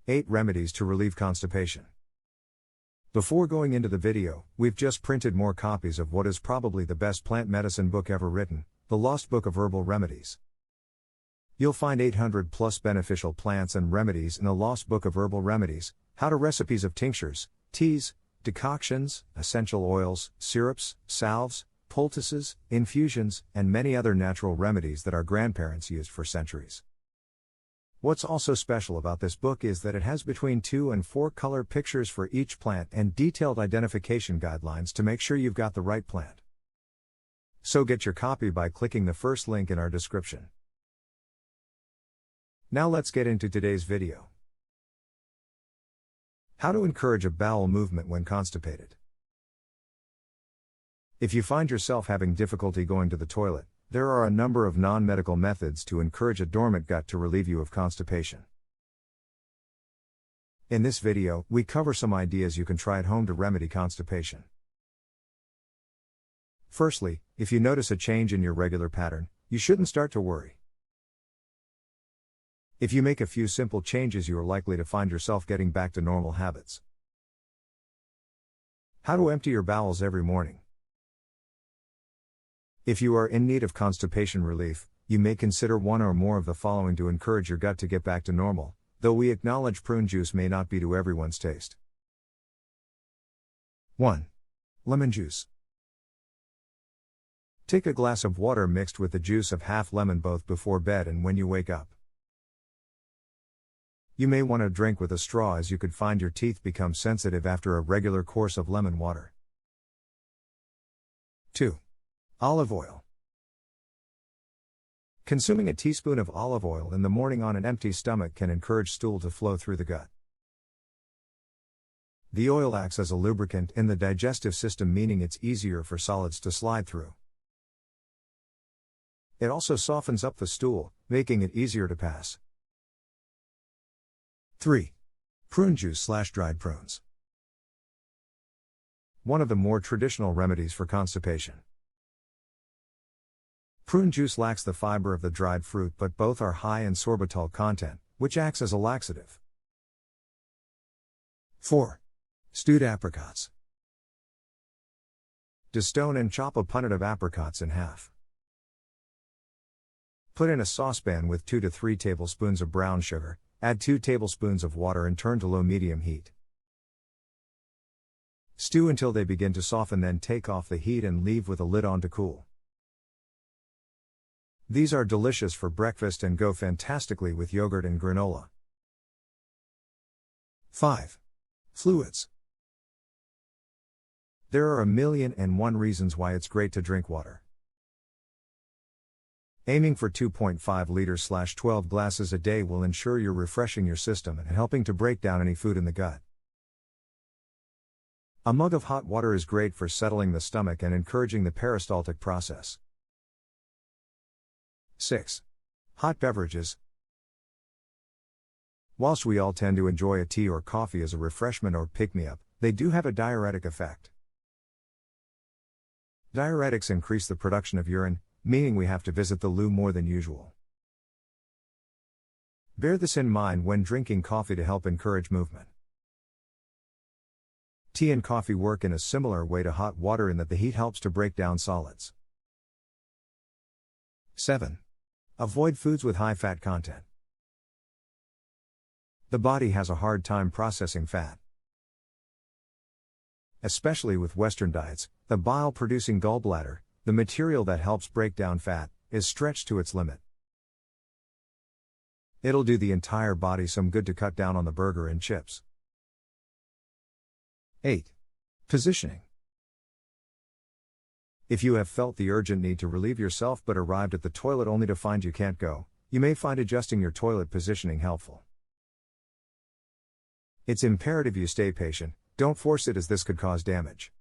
8 Remedies to Relieve Constipation. Before going into the video, we've just printed more copies of what is probably the best plant medicine book ever written, The Lost Book of Herbal Remedies. You'll find 800 plus beneficial plants and remedies in The Lost Book of Herbal Remedies, how to recipes of tinctures, teas, decoctions, essential oils, syrups, salves, poultices, infusions, and many other natural remedies that our grandparents used for centuries. What's also special about this book is that it has between 2 and 4 color pictures for each plant and detailed identification guidelines to make sure you've got the right plant. So get your copy by clicking the first link in our description. Now let's get into today's video. How to encourage a bowel movement when constipated. If you find yourself having difficulty going to the toilet, there are a number of non-medical methods to encourage a dormant gut to relieve you of constipation. In this video, we cover some ideas you can try at home to remedy constipation. Firstly, if you notice a change in your regular pattern, you shouldn't start to worry. If you make a few simple changes, you are likely to find yourself getting back to normal habits. How to empty your bowels every morning. If you are in need of constipation relief, you may consider one or more of the following to encourage your gut to get back to normal, though we acknowledge prune juice may not be to everyone's taste. 1. Lemon juice. Take a glass of water mixed with the juice of half lemon both before bed and when you wake up. You may want to drink with a straw, as you could find your teeth become sensitive after a regular course of lemon water. 2. Olive oil. Consuming a teaspoon of olive oil in the morning on an empty stomach can encourage stool to flow through the gut. The oil acts as a lubricant in the digestive system, meaning it's easier for solids to slide through. It also softens up the stool, making it easier to pass. 3. Prune juice/dried prunes. One of the more traditional remedies for constipation. Prune juice lacks the fiber of the dried fruit, but both are high in sorbitol content, which acts as a laxative. 4. Stewed apricots. Destone and chop a punnet of apricots in half. Put in a saucepan with 2 to 3 tablespoons of brown sugar, add 2 tablespoons of water and turn to low-medium heat. Stew until they begin to soften, then take off the heat and leave with a lid on to cool. These are delicious for breakfast and go fantastically with yogurt and granola. 5. Fluids. There are 1,000,001 reasons why it's great to drink water. Aiming for 2.5 liters/12 glasses a day will ensure you're refreshing your system and helping to break down any food in the gut. A mug of hot water is great for settling the stomach and encouraging the peristaltic process. 6. Hot beverages. Whilst we all tend to enjoy a tea or coffee as a refreshment or pick-me-up, they do have a diuretic effect. Diuretics increase the production of urine, meaning we have to visit the loo more than usual. Bear this in mind when drinking coffee to help encourage movement. Tea and coffee work in a similar way to hot water in that the heat helps to break down solids. 7. Avoid foods with high fat content. The body has a hard time processing fat. Especially with Western diets, the bile-producing gallbladder, the material that helps break down fat, is stretched to its limit. It'll do the entire body some good to cut down on the burger and chips. 8. Positioning. If you have felt the urgent need to relieve yourself but arrived at the toilet only to find you can't go, you may find adjusting your toilet positioning helpful. It's imperative you stay patient, don't force it, as this could cause damage.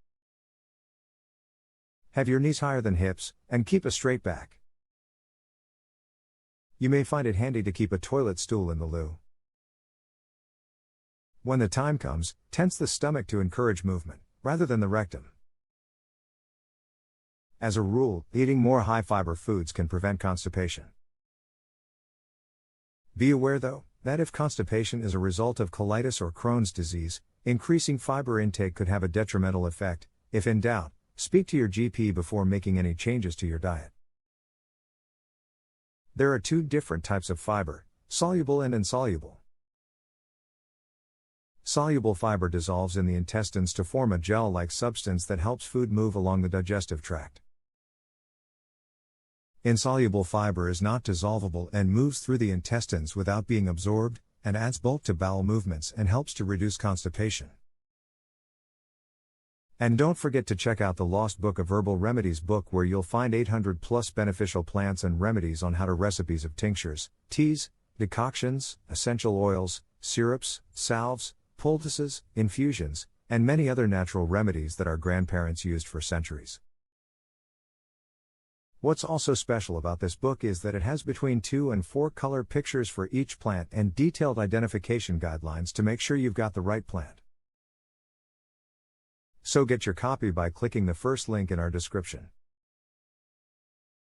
Have your knees higher than hips, and keep a straight back. You may find it handy to keep a toilet stool in the loo. When the time comes, tense the stomach to encourage movement, rather than the rectum. As a rule, eating more high-fiber foods can prevent constipation. Be aware though, that if constipation is a result of colitis or Crohn's disease, increasing fiber intake could have a detrimental effect. If in doubt, speak to your GP before making any changes to your diet. There are two different types of fiber, soluble and insoluble. Soluble fiber dissolves in the intestines to form a gel-like substance that helps food move along the digestive tract. Insoluble fiber is not dissolvable and moves through the intestines without being absorbed, and adds bulk to bowel movements and helps to reduce constipation. And don't forget to check out the Lost Book of Herbal Remedies book, where you'll find 800 plus beneficial plants and remedies on how to recipes of tinctures, teas, decoctions, essential oils, syrups, salves, poultices, infusions, and many other natural remedies that our grandparents used for centuries. What's also special about this book is that it has between 2 and 4 color pictures for each plant and detailed identification guidelines to make sure you've got the right plant. So get your copy by clicking the first link in our description.